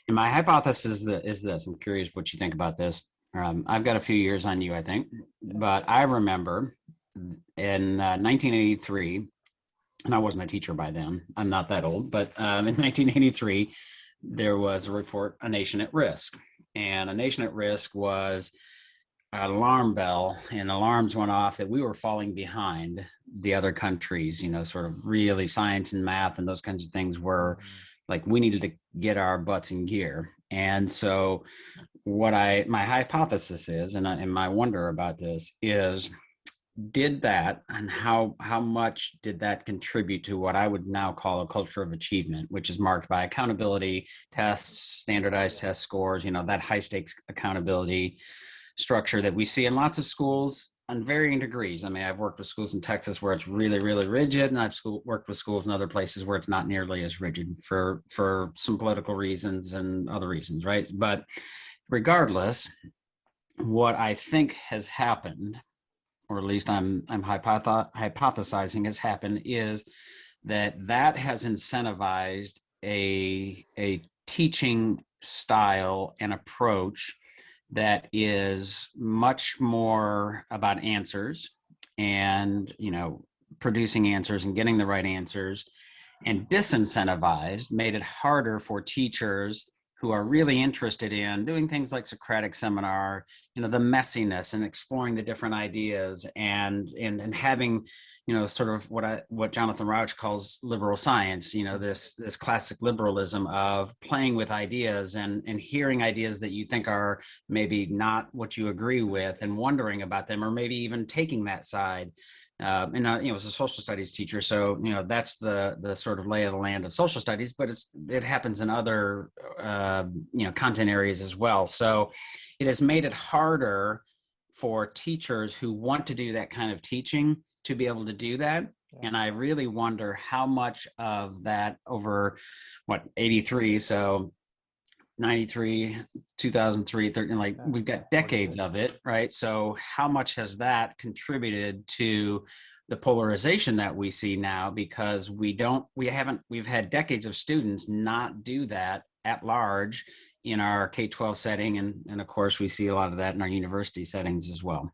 And my hypothesis is this. I'm curious what you think about this. I've got a few years on you, I think, but I remember in 1983, and I wasn't a teacher by then. I'm not that old, but in 1983, there was a report, A Nation at Risk. And A Nation at Risk was an alarm bell, and alarms went off that we were falling behind the other countries, sort of really science and math and those kinds of things were like we needed to get our butts in gear. And so my hypothesis is, and my wonder about this is, did that and how much did that contribute to what I would now call a culture of achievement, which is marked by accountability, tests, standardized test scores, that high stakes accountability structure that we see in lots of schools on varying degrees. I mean, I've worked with schools in Texas where it's really, really rigid, and I've worked with schools in other places where it's not nearly as rigid for some political reasons and other reasons, right? But regardless, what I think has happened, or at least I'm hypothesizing has happened, is that has incentivized a teaching style and approach that is much more about answers and producing answers and getting the right answers, and disincentivized, made it harder for teachers who are really interested in doing things like Socratic seminar, the messiness and exploring the different ideas and having, sort of what Jonathan Rauch calls liberal science, this classic liberalism of playing with ideas and hearing ideas that you think are maybe not what you agree with and wondering about them, or maybe even taking that side. As a social studies teacher, so that's the sort of lay of the land of social studies, but it happens in other content areas as well. So it has made it harder for teachers who want to do that kind of teaching to be able to do that. And I really wonder how much of that over 83, so 93, 2003, 13, like we've got decades of it, right? So how much has that contributed to the polarization that we see now? Because we've had decades of students not do that at large in our K-12 setting. And of course, we see a lot of that in our university settings as well.